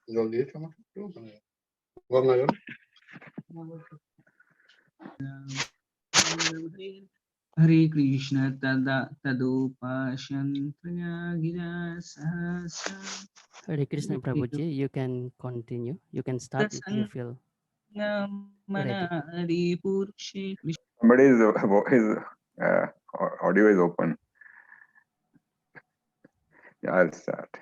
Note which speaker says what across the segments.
Speaker 1: जल्दी चमक वरना यार
Speaker 2: Hare Krishna tadupasyantraya gira sahasra.
Speaker 3: Hare Krishna Prabhuji, you can continue. You can start if you feel ready.
Speaker 4: Somebody's audio is open. Yeah, I'll start.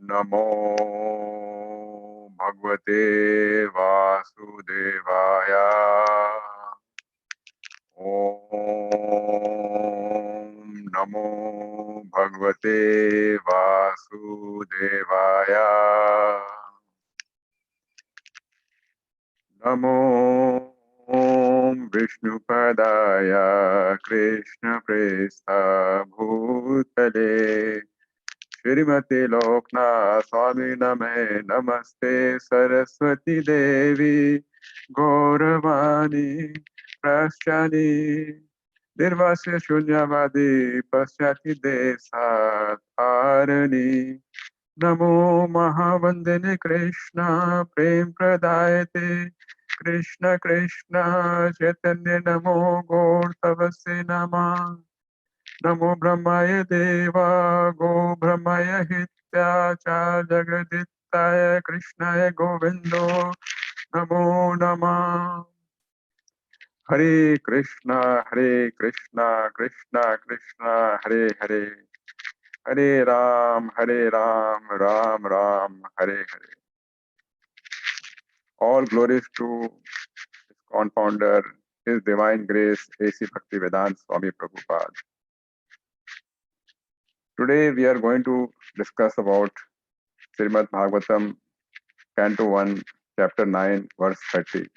Speaker 4: Namo Bhagavate Vasudevaya. Om Namo Bhagavate Vasudevaya. Namo Vishnupadaya Krishna Prestha Bhutale Srimati Lokna Swami Name Namaste Saraswati Devi Gauravani Prasthani Nirvasya Shunyavadi Pasyati Desat Dharani Namo Mahavandane Krishna Prem Pradayate Krishna Krishna Chaitanya Namo Gaurtavase Namah Namo Brahmaya Deva Go Brahmaya Hitya Cha Jagaditaya Krishnaya Govindo Namo Namah Hare Krishna Krishna Krishna Hare Hare Hare Ram Ram Ram Hare Hare. All glories to His confounder, His Divine Grace, A.C. Bhaktivedanta Swami Prabhupada. Today we are going to discuss about Srimad Bhagavatam, Canto 1, Chapter 9, verse 30.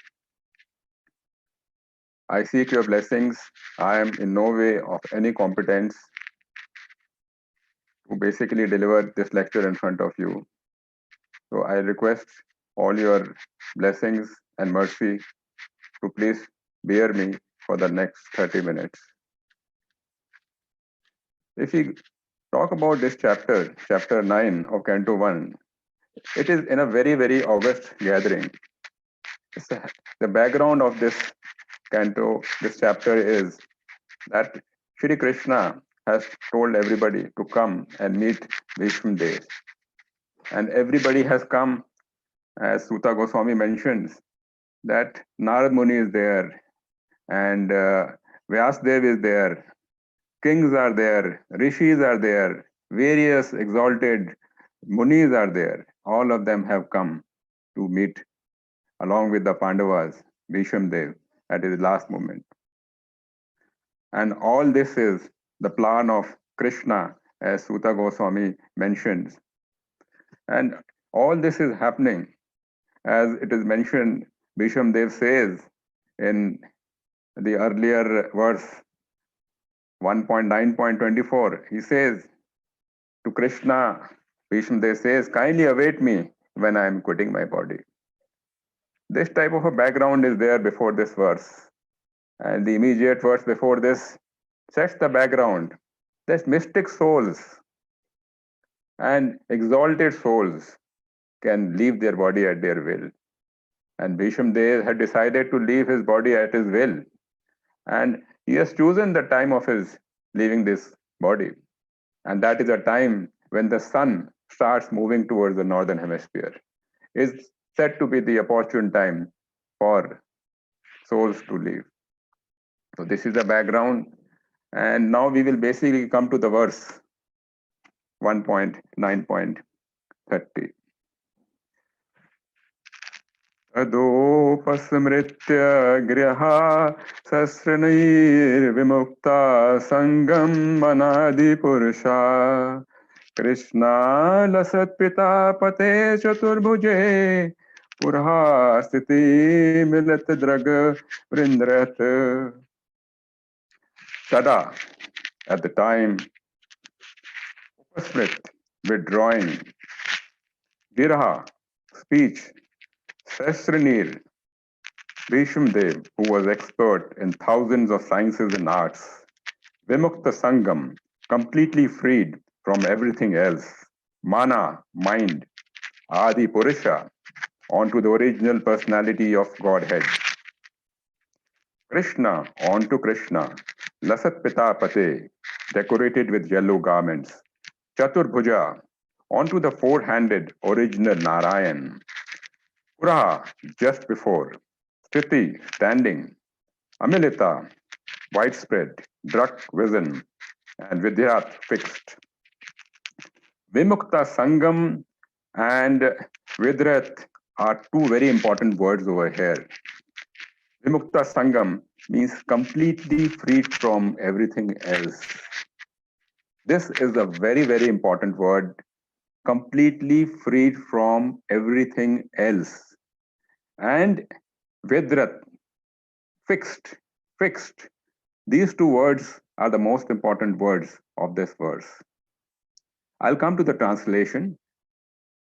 Speaker 4: I seek your blessings. I am in no way of any competence to basically deliver this lecture in front of you. So I request all your blessings and mercy to please bear me for the next 30 minutes. If we talk about this chapter, chapter 9 of Canto 1, it is in a very, very august gathering. The background of this canto, this chapter is that Shri Krishna has told everybody to come and meet Bhismadeva. And everybody has come, as Suta Goswami mentions, that Narad Muni is there, and Vyasdev is there, kings are there, rishis are there, various exalted munis are there. All of them have come to meet along with the Pandavas, Bhismadeva, at his last moment. And all this is the plan of Krishna, as Suta Goswami mentions. And all this is happening, as it is mentioned, Bhismadeva says in the earlier verse 1.9.24, he says to Krishna, Bhismadeva says, kindly await me when I am quitting my body. This type of a background is there before this verse. And the immediate verse before this sets the background. That mystic souls and exalted souls can leave their body at their will. And Bhismadeva had decided to leave his body at his will. And he has chosen the time of his leaving this body. And that is a time when the sun starts moving towards the northern hemisphere. Is said to be the opportune time for souls to leave. So this is the background. And now we will basically come to the verse 1.9.30. Adopasmritya griha sasranir vimukta sangam manadi purusha Krishna lasat pita pate chaturbhuje purha sthiti milat drag vrindrat. Tada, at the time, Upasmrit, withdrawing. Viraha, speech. Sahasranir, Bhismadeva, who was expert in thousands of sciences and arts. Vimukta Sangam, completely freed from everything else. Mana, mind. Adi Purusha, onto the original personality of Godhead. Krishna, onto Krishna. Lasat Pita Pate, decorated with yellow garments. Chaturbhuja, onto the four-handed original Narayan. Puraha, just before. Sthiti, standing. Amilita, widespread. Drak, vision. And Vidyat, fixed. Vimukta Sangam and Vidrat are two very important words over here. Vimukta Sangam means completely freed from everything else. This is a very, very important word. Completely freed from everything else. And Vidrat, fixed, fixed. These two words are the most important words of this verse. I'll come to the translation.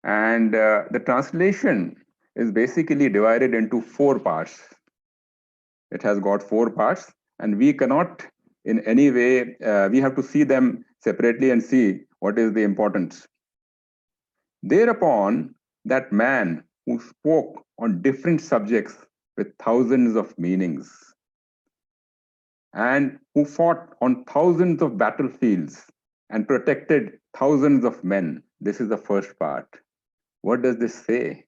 Speaker 4: And the translation is basically divided into four parts. It has got four parts, and we cannot in any way, we have to see them separately and see what is the importance. Thereupon, that man who spoke on different subjects with thousands of meanings and who fought on thousands of battlefields and protected thousands of men. This is the first part. What does this say?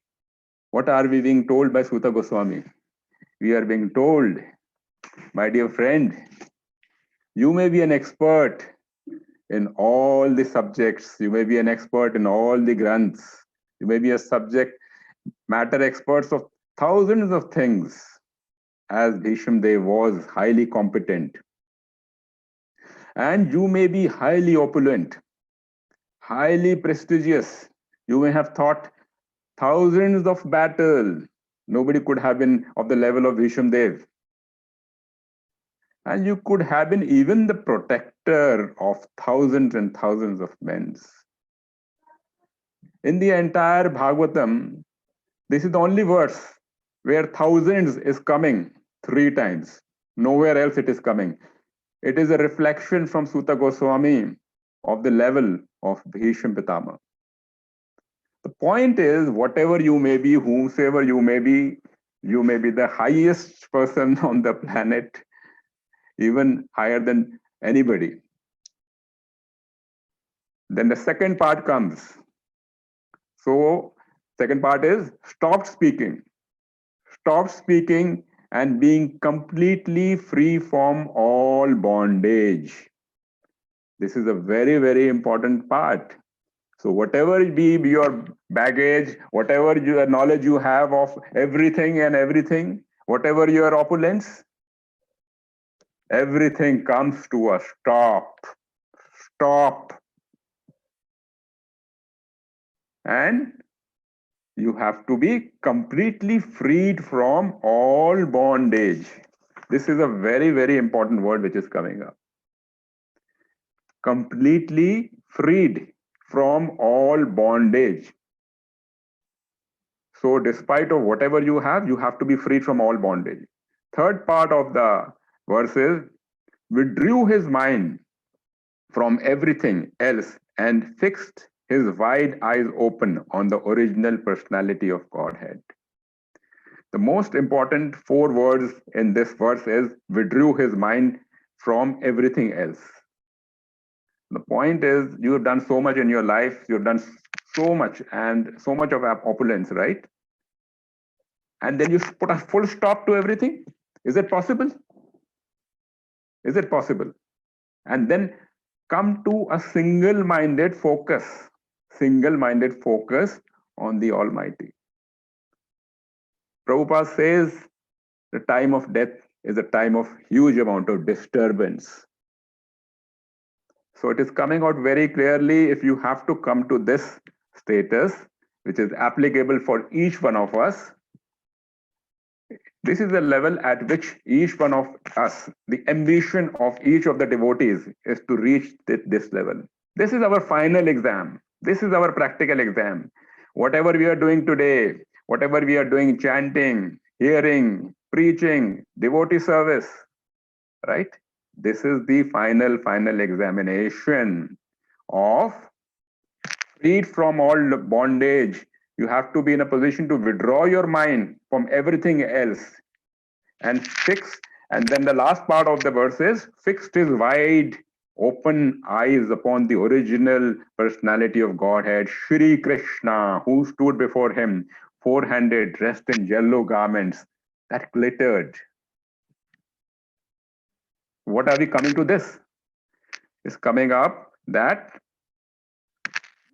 Speaker 4: What are we being told by Suta Goswami? We are being told, my dear friend, you may be an expert in all the subjects. You may be an expert in all the granths. You may be a subject matter experts of thousands of things, as Bhismadeva was highly competent. And you may be highly opulent, highly prestigious. You may have fought thousands of battles. Nobody could have been of the level of Bhismadeva. And you could have been even the protector of thousands and thousands of men. In the entire Bhagavatam, this is the only verse where thousands is coming 3 times. Nowhere else it is coming. It is a reflection from Suta Goswami of the level of Bhishma Pitama. The point is, whatever you may be, whomsoever you may be the highest person on the planet, even higher than anybody. Then the second part comes. So, second part is stop speaking. Stop speaking and being completely free from all bondage. This is a very, very important part. So whatever be your baggage, whatever your knowledge you have of everything and everything, whatever your opulence, everything comes to a stop. Stop. And you have to be completely freed from all bondage. This is a very, very important word which is coming up. Completely freed from all bondage. So despite of whatever you have to be freed from all bondage. Third part of the verse is, withdrew his mind from everything else and fixed his wide eyes open on the original personality of Godhead. The most important 4 words in this verse is, withdrew his mind from everything else. The point is, you have done so much in your life, you've done so much and so much of opulence, right? And then you put a full stop to everything. Is it possible? Is it possible? And then come to a single-minded focus on the Almighty. Prabhupada says the time of death is a time of huge amount of disturbance. So it is coming out very clearly, if you have to come to this status, which is applicable for each one of us, this is the level at which each one of us, the ambition of each of the devotees is to reach this level. This is our final exam. This is our practical exam. Whatever we are doing today, whatever we are doing, chanting, hearing, preaching, devotee service, right? This is the final examination of freed from all bondage. You have to be in a position to withdraw your mind from everything else and fix. And then the last part of the verse is fixed his wide open eyes upon the original personality of Godhead, Shri Krishna, who stood before him, four-handed, dressed in yellow garments that glittered. What are we coming to this? It's coming up that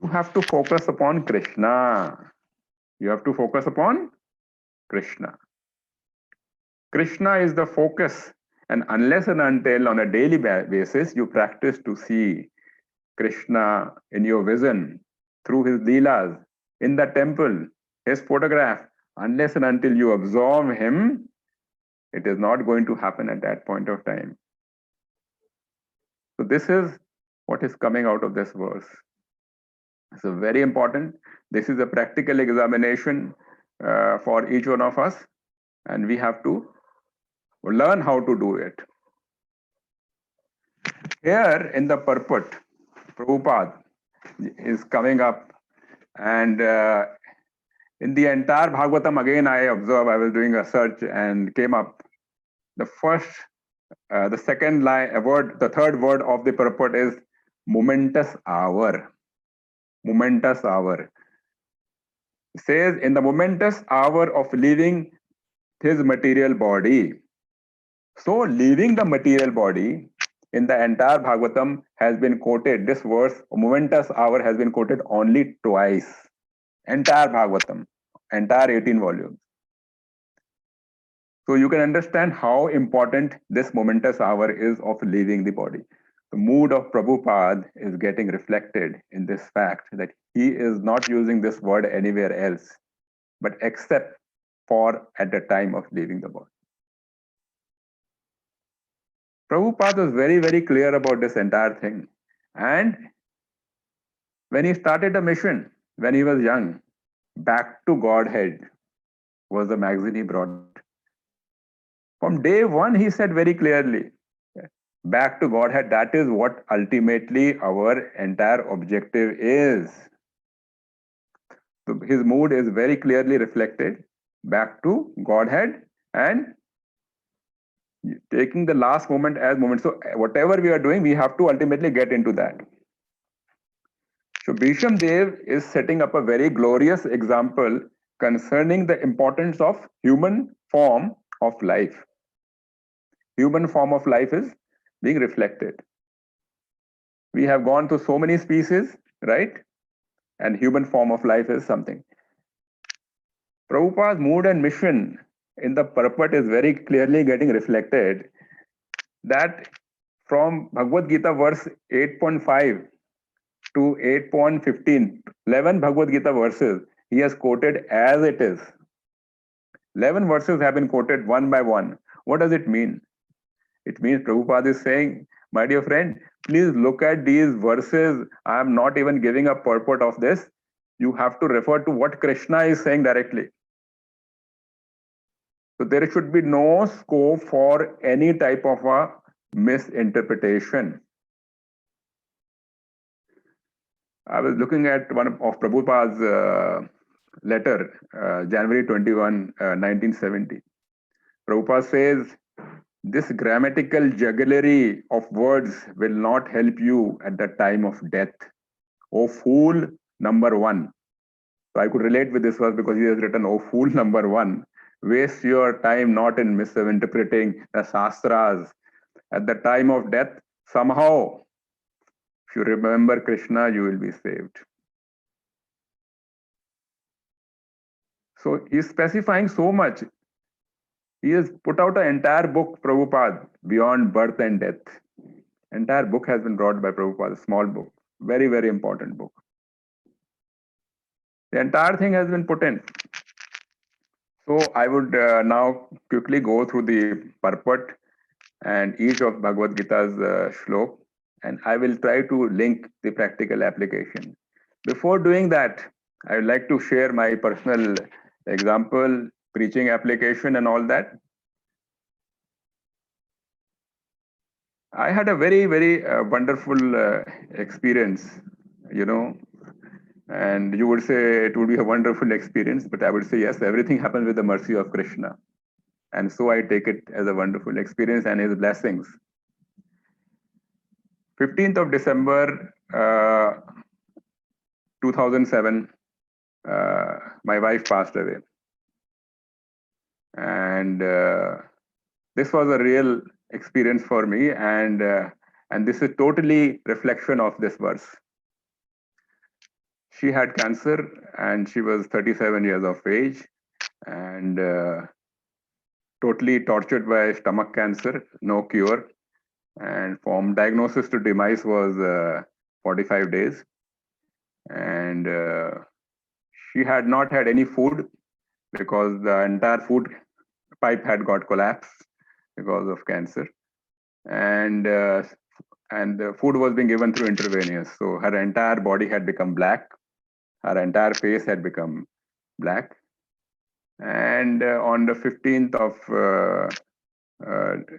Speaker 4: you have to focus upon Krishna. You have to focus upon Krishna. Krishna is the focus, and unless and until on a daily basis you practice to see Krishna in your vision through his leelas in the temple, his photograph, unless and until you absorb him, it is not going to happen at that point of time. So this is what is coming out of this verse. So very important. This is a practical examination for each one of us, and we have to learn how to do it. Here in the purport, Prabhupada is coming up, and in the entire Bhagavatam, again I observed, I was doing a search and came up, the first, the second line, word, the third word of the purport is momentous hour. Momentous hour. It says, in the momentous hour of leaving his material body. So leaving the material body in the entire Bhagavatam has been quoted, this verse, momentous hour, has been quoted only twice. Entire Bhagavatam, entire 18 volumes. So you can understand how important this momentous hour is of leaving the body. The mood of Prabhupada is getting reflected in this fact that he is not using this word anywhere else, but except for at the time of leaving the body. Prabhupada was very clear about this entire thing. And when he started the mission, when he was young, Back to Godhead was the magazine he brought. From day one, he said very clearly, back to Godhead, that is what ultimately our entire objective is. So his mood is very clearly reflected back to Godhead and taking the last moment as moment. So whatever we are doing, we have to ultimately get into that. So Bhismadeva is setting up a very glorious example concerning the importance of human form of life. Human form of life is being reflected. We have gone through so many species, right? And human form of life is something. Prabhupada's mood and mission in the purport is very clearly getting reflected that from Bhagavad Gita verse 8.5 to 8.15, 11 Bhagavad Gita verses, he has quoted as it is. 11 verses have been quoted one by one. What does it mean? It means Prabhupada is saying, my dear friend, please look at these verses. I am not even giving a purport of this. You have to refer to what Krishna is saying directly. So there should be no scope for any type of a misinterpretation. I was looking at one of Prabhupada's letter, January 21, 1970. Prabhupada says, this grammatical jugglery of words will not help you at the time of death. O fool number one. So I could relate with this verse because he has written, O fool number one. Waste your time not in misinterpreting the Shastras. At the time of death, somehow, if you remember Krishna, you will be saved. So he is specifying so much. He has put out an entire book, Prabhupada, Beyond Birth and Death. Entire book has been brought by Prabhupada, a small book, very important book. The entire thing has been put in. So I would now quickly go through the purport and each of Bhagavad Gita's shlok, and I will try to link the practical application. Before doing that, I would like to share my personal example, preaching application and all that. I had a very, very wonderful experience, and you would say it would be a wonderful experience, but I would say, yes, everything happens with the mercy of Krishna. And so I take it as a wonderful experience and his blessings. 15th of December, 2007, my wife passed away. And this was a real experience for me, and this is totally reflection of this verse. She had cancer and she was 37 years of age and totally tortured by stomach cancer, no cure. And from diagnosis to demise was 45 days. And she had not had any food because the entire food pipe had got collapsed because of cancer. And the food was being given through intravenous. So her entire body had become black. Her entire face had become black. And on the 15th of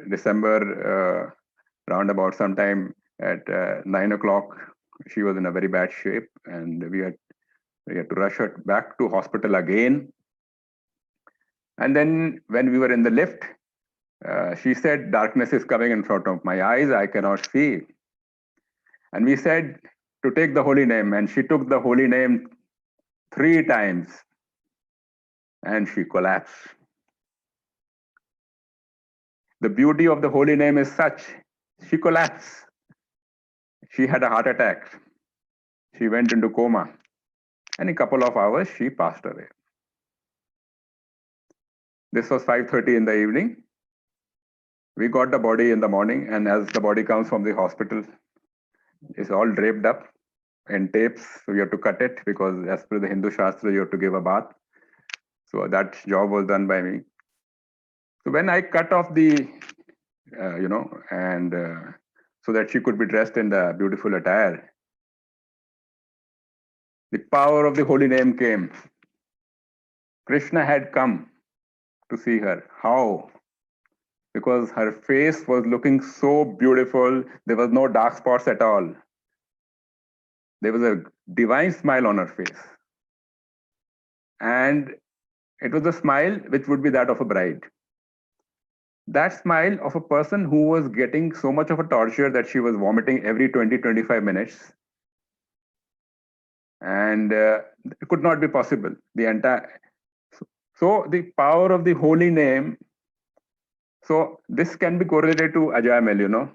Speaker 4: December, round about sometime at 9 o'clock, she was in a very bad shape, and we had to rush her back to hospital again. And then when we were in the lift, she said, darkness is coming in front of my eyes, I cannot see. And we said to take the holy name, and she took the holy name 3 times, and she collapsed. The beauty of the holy name is such, she collapsed. She had a heart attack. She went into coma. And in a couple of hours, she passed away. This was 5:30 in the evening. We got the body in the morning, and as the body comes from the hospital, it's all draped up in tapes. So you have to cut it because as per the Hindu Shastra, you have to give a bath. So that job was done by me. So when I cut off the, so that she could be dressed in the beautiful attire, the power of the holy name came. Krishna had come to see her. How? Because her face was looking so beautiful. There was no dark spots at all. There was a divine smile on her face. And it was a smile which would be that of a bride. That smile of a person who was getting so much of a torture that she was vomiting every 20-25 minutes. And it could not be possible. So the power of the holy name. So this can be correlated to Ajamel,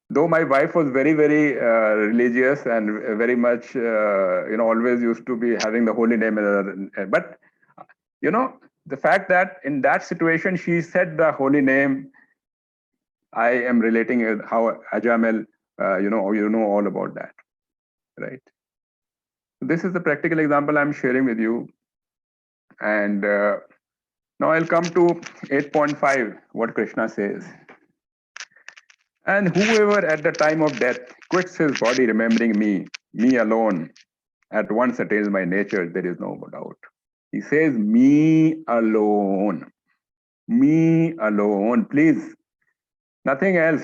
Speaker 4: Though my wife was very, very religious and very much, always used to be having the holy name. But, the fact that in that situation, she said the holy name, I am relating how Ajamel, all about that, right? This is the practical example I'm sharing with you. And now I'll come to 8.5, what Krishna says. And whoever at the time of death quits his body remembering me alone, at once attains my nature, there is no doubt. He says, me alone, please, nothing else.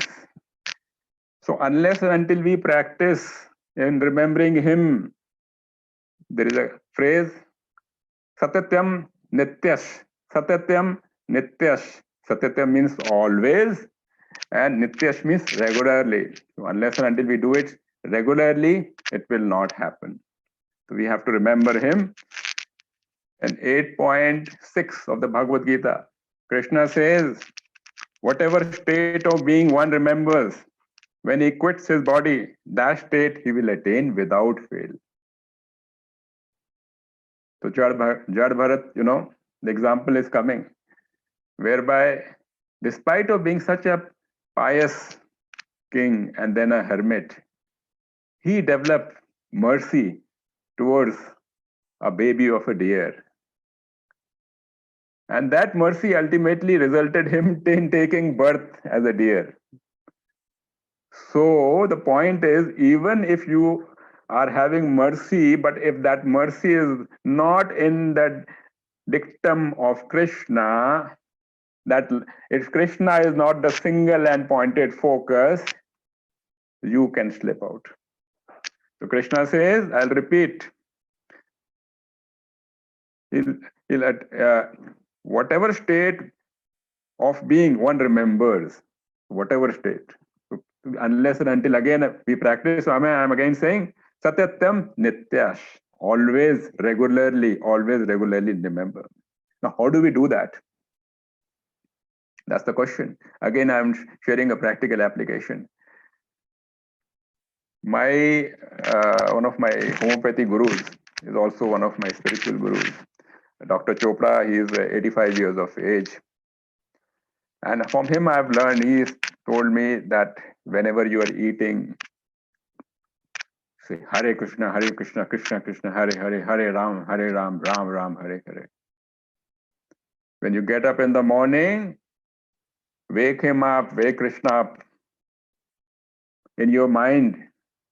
Speaker 4: So unless and until we practice in remembering him, there is a phrase, Satatyam Nityash. Satatyam Nityash. Satatyam means always, and Nityash means regularly. So unless and until we do it regularly, it will not happen. So we have to remember him. And 8.6 of the Bhagavad Gita, Krishna says, whatever state of being one remembers, when he quits his body, that state he will attain without fail. So Jad Bharat, the example is coming, whereby despite of being such a pious king and then a hermit, he developed mercy towards a baby of a deer. And that mercy ultimately resulted him in taking birth as a deer. So the point is, even if you are having mercy, but if that mercy is not in that dictum of Krishna, that if Krishna is not the single and pointed focus, you can slip out. So Krishna says, I'll repeat, whatever state of being one remembers, whatever state. So unless and until again we practice, so I'm again saying, Satyatam Nityash, always regularly remember. Now, how do we do that? That's the question. Again, I'm sharing a practical application. My one of my homeopathy gurus is also one of my spiritual gurus. Dr. Chopra, he is 85 years of age. And from him I've learned, he told me that whenever you are eating, say Hare Krishna, Krishna Krishna, Hare Hare, Hare Ram, Ram Ram, Hare Hare. When you get up in the morning, wake him up, wake Krishna up. In your mind,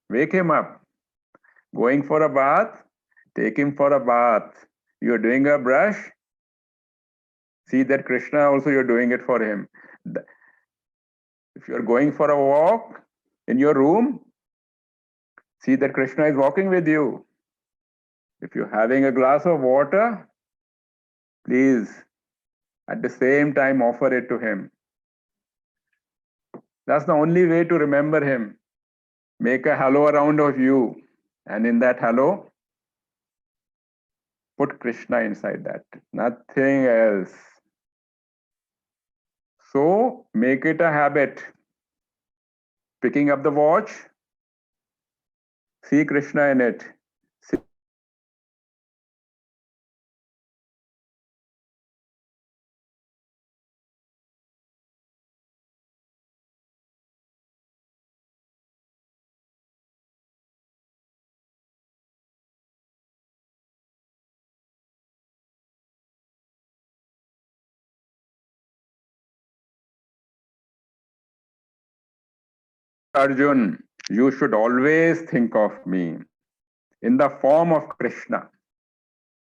Speaker 4: wake him up. Going for a bath, take him for a bath. You're doing a brush, see that Krishna also you're doing it for him. If you're going for a walk in your room, see that Krishna is walking with you. If you're having a glass of water, please at the same time offer it to him. That's the only way to remember him. Make a halo around of you, and in that halo, put Krishna inside that, nothing else. So make it a habit. Picking up the watch, see Krishna in it. Arjun, you should always think of me in the form of Krishna.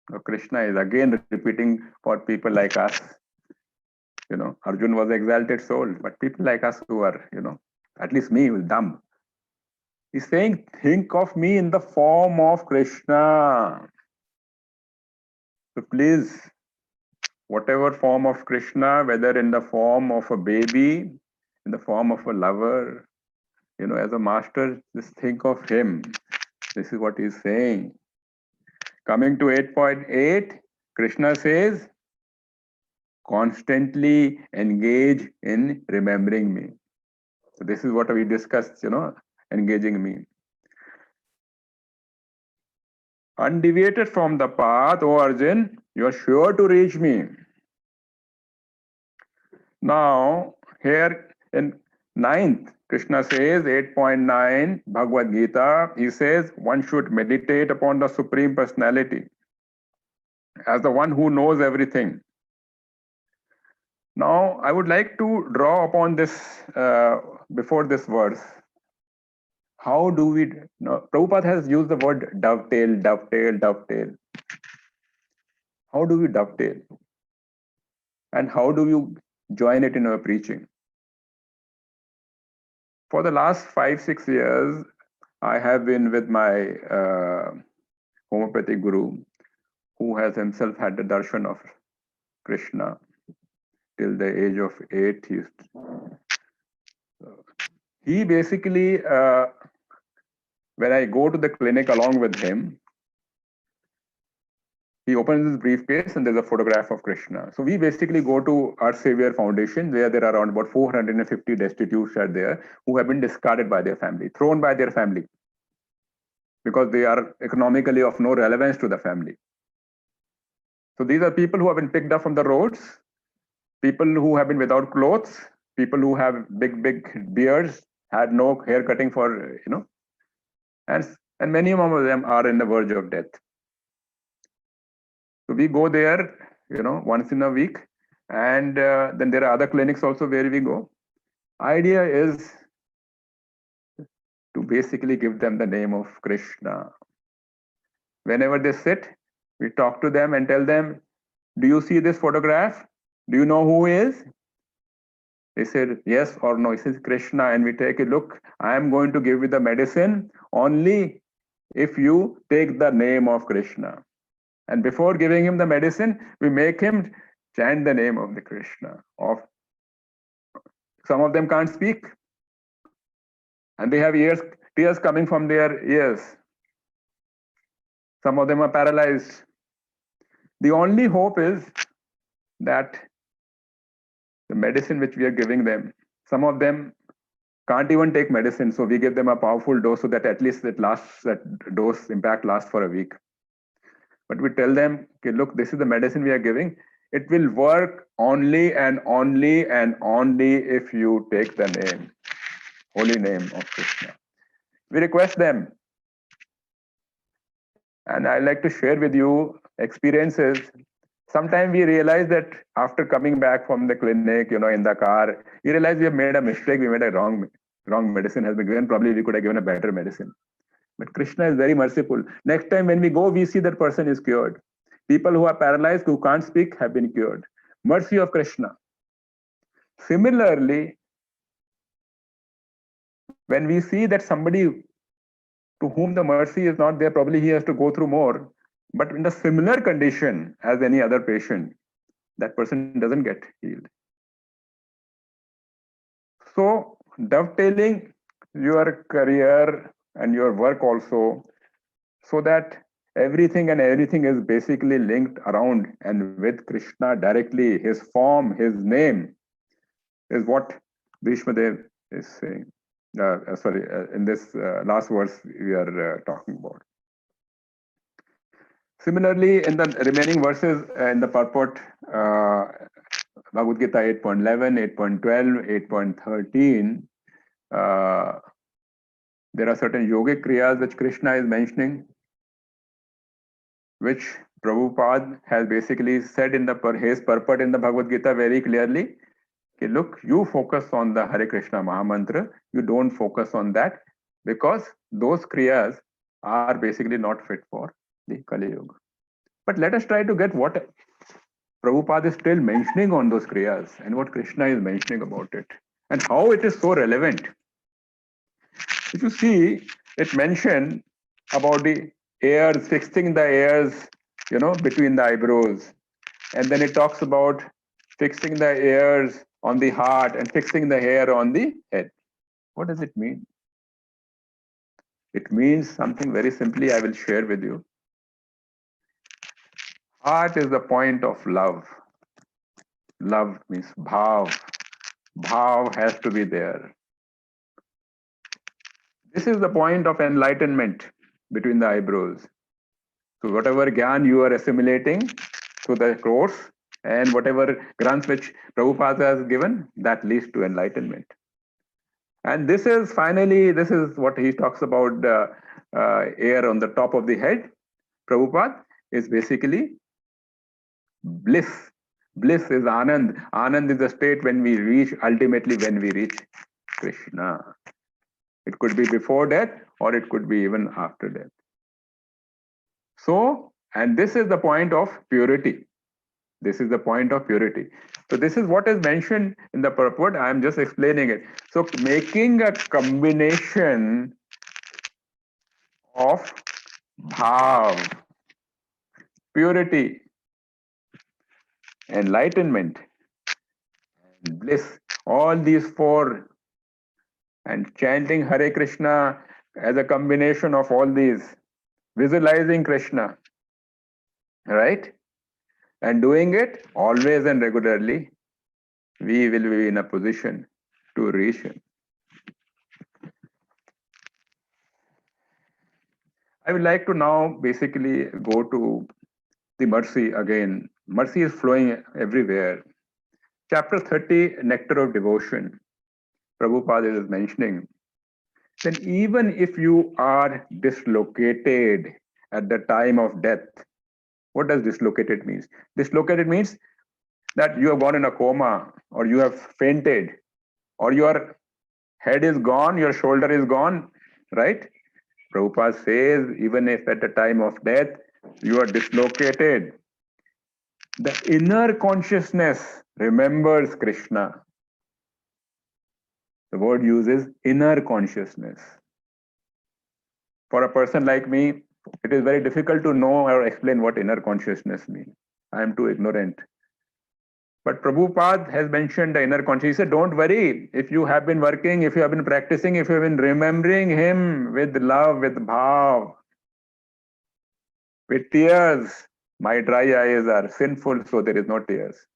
Speaker 4: Now, Krishna is again repeating for people like us. Arjun was exalted soul, but people like us who are, at least me, who is dumb. He's saying, think of me in the form of Krishna. So please, whatever form of Krishna, whether in the form of a baby, in the form of a lover, as a master, just think of him. This is what he's saying. Coming to 8.8, Krishna says, constantly engage in remembering me. So this is what we discussed, engaging me. Undeviated from the path, O Arjun, you are sure to reach me. Now, here in 9th, Krishna says, 8.9, Bhagavad Gita, he says, one should meditate upon the Supreme Personality as the one who knows everything. Now, I would like to draw upon this, before this verse. How do we, Prabhupada has used the word dovetail. How do we dovetail? And how do you join it in our preaching? For the last 5-6 years, I have been with my homeopathic guru, who has himself had the darshan of Krishna till the age of 8. He basically, when I go to the clinic along with him, he opens his briefcase and there's a photograph of Krishna. So we basically go to our Savior Foundation, where there are around about 450 destitutes are there who have been discarded by their family, thrown by their family, because they are economically of no relevance to the family. So these are people who have been picked up from the roads, people who have been without clothes, people who have big beards, had no hair cutting for, and many of them are in the verge of death. So we go there, once in a week, and then there are other clinics also where we go. Idea is to basically give them the name of Krishna. Whenever they sit, we talk to them and tell them, do you see this photograph? Do you know who he is? They said yes or no. He says Krishna, and we take a look. I am going to give you the medicine only if you take the name of Krishna. And before giving him the medicine, we make him chant the name of the Krishna. Some of them can't speak, and they have tears coming from their ears. Some of them are paralyzed. The only hope is that the medicine which we are giving them, some of them can't even take medicine, so we give them a powerful dose so that at least that dose impact lasts for a week. But we tell them, okay, look, this is the medicine we are giving. It will work only and only and only if you take the name, holy name of Krishna. We request them. And I like to share with you experiences. Sometimes we realize that after coming back from the clinic, in the car, you realize we have made a mistake. We made a wrong medicine has been given. Probably we could have given a better medicine. But Krishna is very merciful. Next time when we go, we see that person is cured. People who are paralyzed, who can't speak, have been cured. Mercy of Krishna. Similarly, when we see that somebody to whom the mercy is not there, probably he has to go through more. But in a similar condition as any other patient, that person doesn't get healed. So, dovetailing your career and your work also, so that everything is basically linked around and with Krishna directly, his form, his name, is what Bhismadeva is saying. In this last verse we are talking about. Similarly, in the remaining verses in the purport, Bhagavad Gita 8.11, 8.12, 8.13, there are certain yogic kriyas which Krishna is mentioning, which Prabhupada has basically said in his purport in the Bhagavad Gita very clearly. Okay, look, you focus on the Hare Krishna Maha Mantra, you don't focus on that, because those kriyas are basically not fit for the Kali Yuga. But let us try to get what Prabhupada is still mentioning on those kriyas and what Krishna is mentioning about it and how it is so relevant. If you see, it mentioned about the ears, fixing the ears, between the eyebrows. And then it talks about fixing the ears on the heart and fixing the hair on the head. What does it mean? It means something very simply I will share with you. Heart is the point of love. Love means bhav. Bhav has to be there. This is the point of enlightenment between the eyebrows. So whatever gyan you are assimilating through the course and whatever grants which Prabhupada has given, that leads to enlightenment. And this is what he talks about, the air on the top of the head. Prabhupada is basically bliss. Bliss is Anand. Anand is the state ultimately when we reach Krishna. It could be before death or it could be even after death. So, and this is the point of purity. This is the point of purity. So this is what is mentioned in the purport. I am just explaining it. So making a combination of bhav, purity, enlightenment, and bliss, all these four, and chanting Hare Krishna as a combination of all these, visualizing Krishna, right? And doing it always and regularly, we will be in a position to reach him. I would like to now basically go to the mercy again. Mercy is flowing everywhere. Chapter 30, Nectar of Devotion. Prabhupada is mentioning that even if you are dislocated at the time of death, what does dislocated mean? Dislocated means that you have gone in a coma, or you have fainted, or your head is gone, your shoulder is gone, right? Prabhupada says, even if at the time of death you are dislocated, the inner consciousness remembers Krishna. The word uses inner consciousness. For a person like me, it is very difficult to know or explain what inner consciousness means. I am too ignorant. But Prabhupada has mentioned the inner consciousness. He said, don't worry. If you have been working, if you have been practicing, if you have been remembering him with love, with bhav, with tears, my dry eyes are sinful, so there is no tears.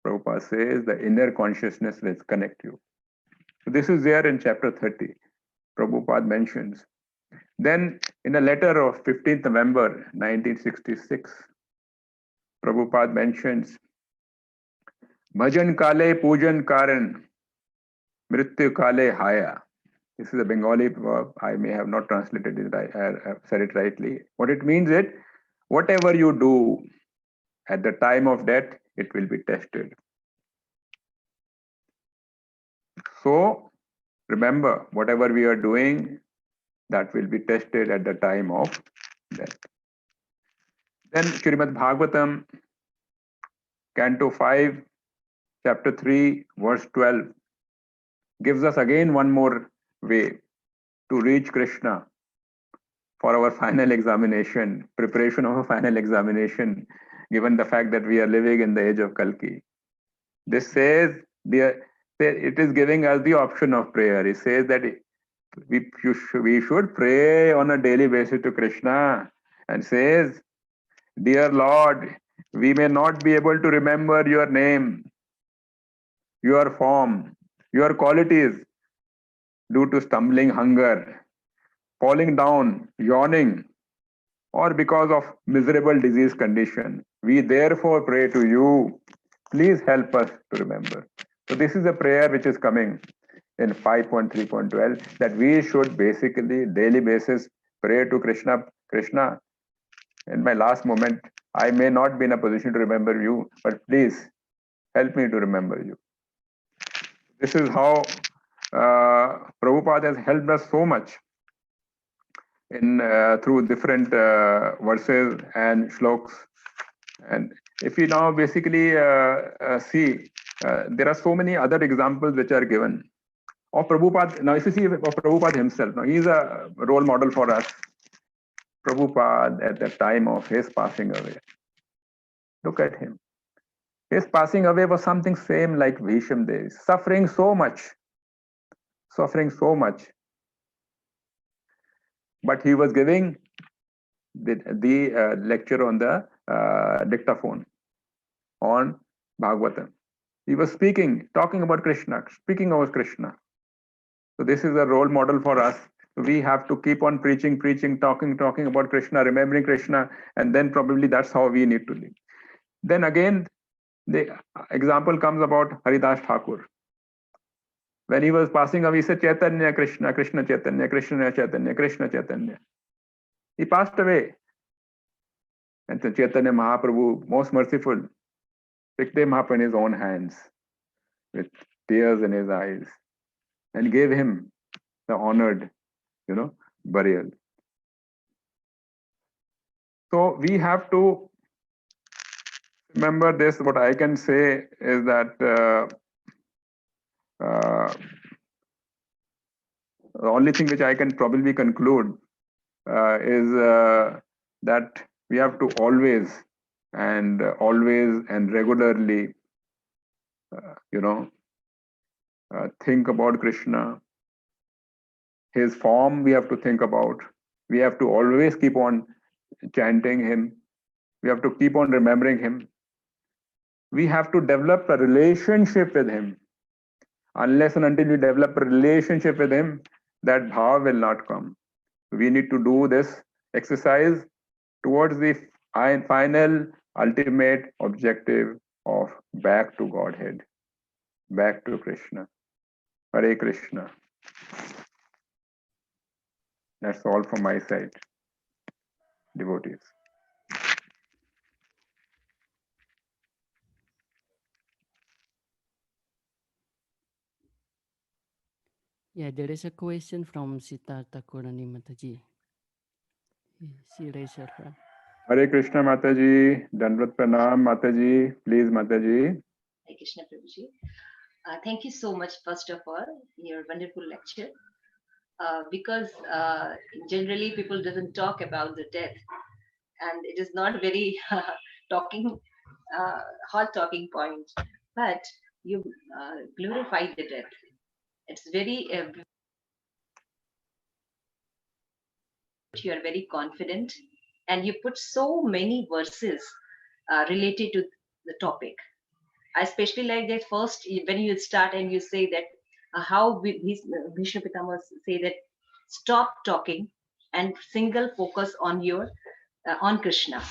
Speaker 4: Prabhupada says the inner consciousness will connect you. So this is there in chapter 30. Prabhupada mentions. Then in a letter of 15th November 1966, Prabhupada mentions, Bhajan kale pujan karan, mrityu kale haya. This is a Bengali verb. I may have not translated it, I have said it rightly. What it means is, whatever you do at the time of death, it will be tested. So remember, whatever we are doing, that will be tested at the time of death. Then Srimad Bhagavatam, Canto 5, Chapter 3, verse 12, gives us again one more way to reach Krishna for our final examination, preparation of a final examination, given the fact that we are living in the age of Kalki. This says, it is giving us the option of prayer. It says that we should pray on a daily basis to Krishna, and says, Dear Lord, we may not be able to remember your name, your form, your qualities due to stumbling hunger, falling down, yawning, or because of miserable disease condition. We therefore pray to you, please help us to remember. So this is a prayer which is coming in 5.3.12, that we should basically daily basis pray to Krishna. Krishna, in my last moment, I may not be in a position to remember you, but please help me to remember you. This is how Prabhupada has helped us so much in through different verses and shloks. And if we now basically see, there are so many other examples which are given of Prabhupada. Now, if you see of Prabhupada himself, now he is a role model for us. Prabhupada at the time of his passing away, look at him. His passing away was something same like Bhismadeva, suffering so much. But he was giving the lecture on the dictaphone on Bhagavatam. He was talking about Krishna, speaking about Krishna. So this is a role model for us. We have to keep on preaching, talking about Krishna, remembering Krishna, and then probably that's how we need to live. Then again, the example comes about Haridas Thakur. When he was passing away, he said, Chaitanya Krishna, Krishna Chaitanya, Krishna Chaitanya, Krishna Chaitanya. He passed away. And so Chaitanya Mahaprabhu, most merciful, picked him up in his own hands with tears in his eyes and gave him the honored, burial. So we have to remember this. What I can say is that the only thing which I can probably conclude is that we have to always and regularly, think about Krishna. His form we have to think about. We have to always keep on chanting him. We have to keep on remembering him. We have to develop a relationship with him. Unless and until we develop a relationship with him, that bhav will not come. We need to do this exercise towards the final, ultimate objective of back to Godhead, back to Krishna. Hare Krishna. That's all from my side, devotees.
Speaker 3: Yeah, there is a question from Siddhartha Kurani Mataji. She raised her hand.
Speaker 4: Hare Krishna Mataji, Dandavat Pranam Mataji, please Mataji.
Speaker 5: Hare Krishna Prabhuji. Thank you so much, first of all, your wonderful lecture. Because generally people doesn't talk about the death, and it is not very talking, hot talking point. But you glorify the death. It's very you are very confident, and you put so many verses related to the topic. I especially like that first when you start and you say that how Bhishma Pitama say that stop talking and single focus on your on Krishna,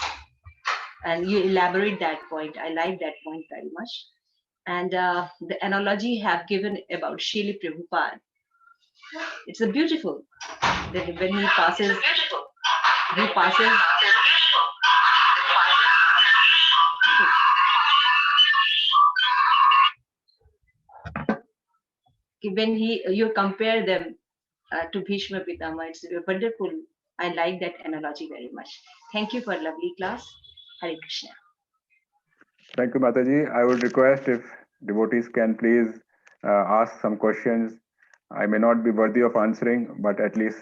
Speaker 5: and you elaborate that point. I like that point very much. And the analogy you have given about Srila Prabhupada, it's a beautiful that when he passes. When you compare them to Bhishma Pitama, it's wonderful. I like that analogy very much. Thank you for a lovely class. Hare Krishna.
Speaker 4: Thank you, Mataji. I would request if devotees can please ask some questions. I may not be worthy of answering, but at least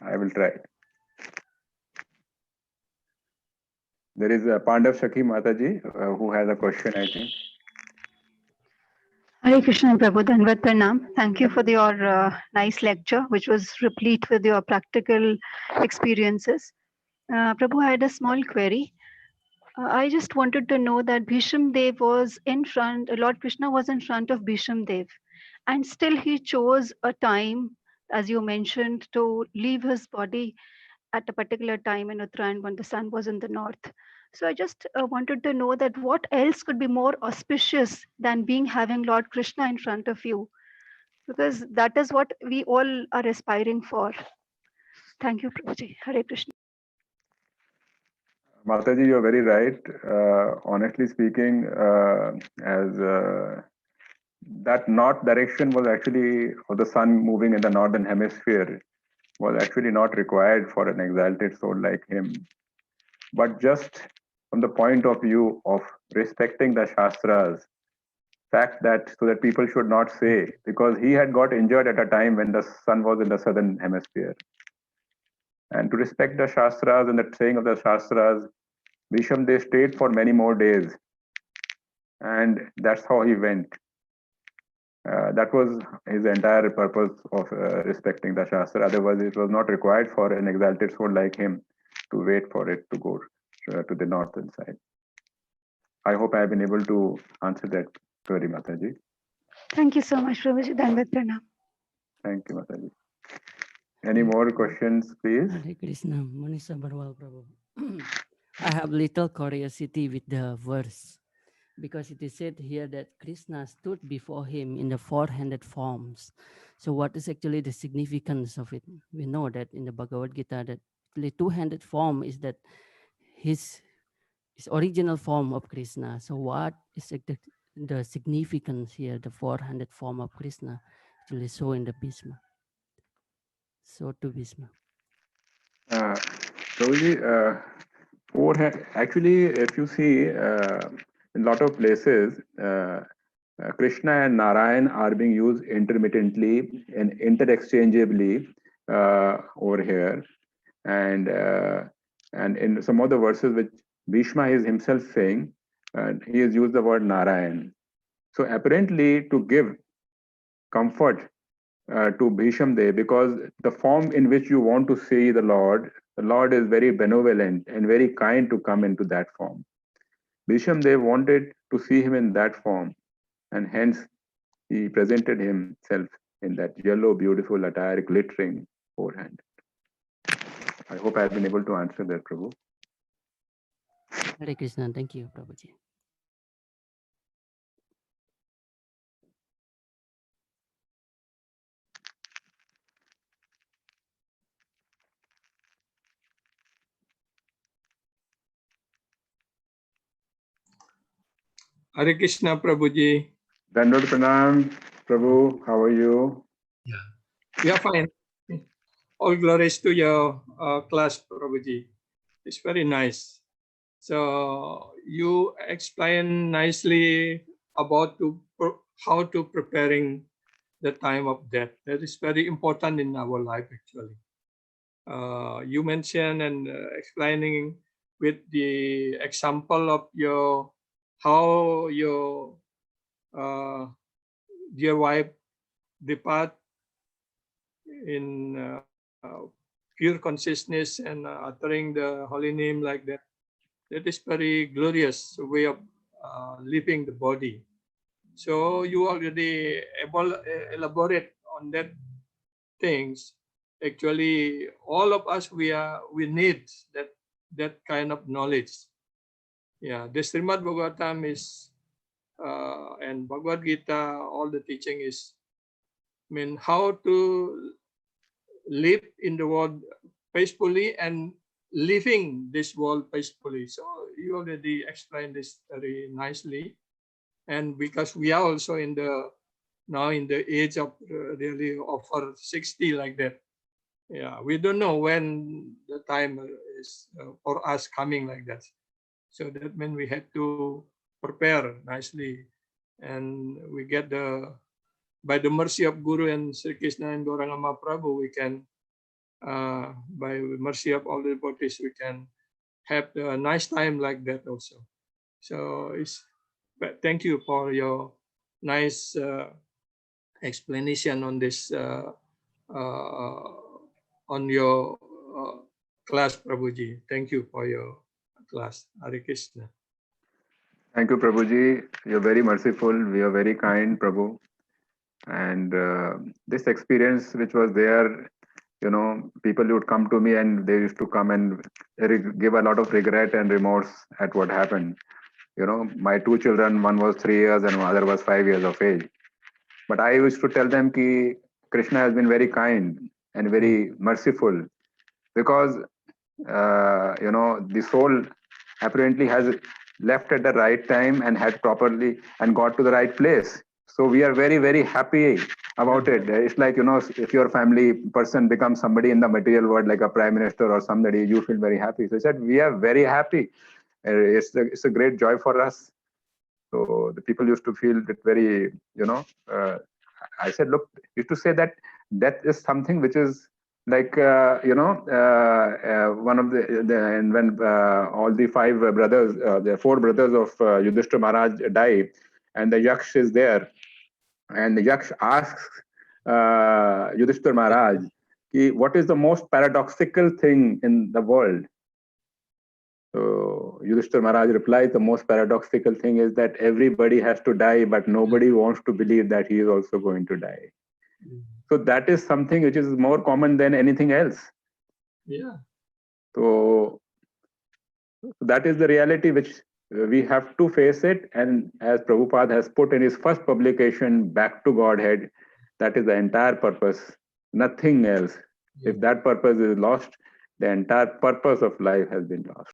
Speaker 4: I will try. There is a Pandav Shakhi Mataji who has a question, I think.
Speaker 6: Hare Krishna Prabhu, Dandavat Pranam. Thank you for your nice lecture, which was replete with your practical experiences. Prabhu, I had a small query. I just wanted to know that Bhismadeva was in front, Lord Krishna was in front of Bhismadeva, and still he chose a time, as you mentioned, to leave his body at a particular time in Uttarayan when the sun was in the north. So I just wanted to know that what else could be more auspicious than having Lord Krishna in front of you, because that is what we all are aspiring for. Thank you, Prabhuji. Hare Krishna.
Speaker 4: Mataji, you're very right. Honestly speaking, as that north direction was actually, or the sun moving in the northern hemisphere, was actually not required for an exalted soul like him. But just from the point of view of respecting the Shastras, fact that so that people should not say, because he had got injured at a time when the sun was in the southern hemisphere. And to respect the Shastras and the saying of the Shastras, Bhismadeva stayed for many more days. And that's how he went. That was his entire purpose of respecting the Shastra. Otherwise, it was not required for an exalted soul like him to wait for it to go to the northern side. I hope I have been able to answer that query, Mataji.
Speaker 6: Thank you so much, Prabhuji. Dandavat Pranam.
Speaker 4: Thank you, Mataji. Any more questions, please?
Speaker 3: Hare Krishna, Manisha Barwal Prabhu. I have little curiosity with the verse, because it is said here that Krishna stood before him in the four-handed forms. So what is actually the significance of it? We know that in the Bhagavad Gita that the two-handed form is that his original form of Krishna. So what is the significance here, the four-handed form of Krishna actually show in the Bhisma? So to Bhisma.
Speaker 4: Prabhuji, actually, if you see in a lot of places, Krishna and Narayan are being used intermittently and interchangeably over here, and in some of the verses which Bhishma is himself saying, he has used the word Narayan. So apparently, to give comfort to Bhismadeva, because the form in which you want to see the Lord is very benevolent and very kind to come into that form. Bhismadeva wanted to see him in that form, and hence he presented himself in that yellow, beautiful attire, glittering forehand. I hope I have been able to answer that, Prabhu.
Speaker 3: Hare Krishna, thank you, Prabhuji.
Speaker 7: Hare Krishna Prabhuji.
Speaker 4: Dandavat Pranam, Prabhu, how are you?
Speaker 8: Yeah.
Speaker 7: We are fine. All glories to your class, Prabhuji. It's very nice. So you explain nicely about how to preparing the time of death. That is very important in our life, actually. You mentioned and explaining with the example of how your dear wife depart in pure consciousness and uttering the holy name like that. That is very glorious way of leaving the body. So you already elaborate on that things. Actually, all of us we need that kind of knowledge. Yeah, the Srimad Bhagavatam is and Bhagavad Gita, all the teaching is how to live in the world peacefully and living this world peacefully. So you already explained this very nicely. And because we are also now in the age of really over 60 like that. Yeah, we don't know when the time is for us coming like that. So that means we had to prepare nicely, and we get by the mercy of Guru and Sri Krishna and Gauranga Mahaprabhu, we can by mercy of all the devotees, we can have a nice time like that also. So thank you for your nice explanation on this on your class, Prabhuji. Thank you for your class. Hare Krishna.
Speaker 4: Thank you, Prabhuji. You're very merciful. We are very kind, Prabhu. And this experience which was there, people would come to me and they used to come and give a lot of regret and remorse at what happened. My two children, one was 3 years and other was 5 years of age. But I used to tell them that Krishna has been very kind and very merciful, because the soul apparently has left at the right time and had properly and got to the right place. So we are very, very happy about it. It's like, if your family person becomes somebody in the material world, like a prime minister or somebody, you feel very happy. So I said, we are very happy. It's a great joy for us. So the people used to feel that very, I said, look, used to say that death is something which is like, one of and when all the 5 brothers, the 4 brothers of Yudhishthira Maharaj die, and the Yaksh is there, and the Yaksh asks Yudhishthira Maharaj, what is the most paradoxical thing in the world? So Yudhishthira Maharaj replies, the most paradoxical thing is that everybody has to die, but nobody wants to believe that he is also going to die. So that is something which is more common than anything else.
Speaker 7: Yeah.
Speaker 4: So that is the reality which we have to face it. And as Prabhupada has put in his first publication, Back to Godhead, that is the entire purpose, nothing else. If that purpose is lost, the entire purpose of life has been lost.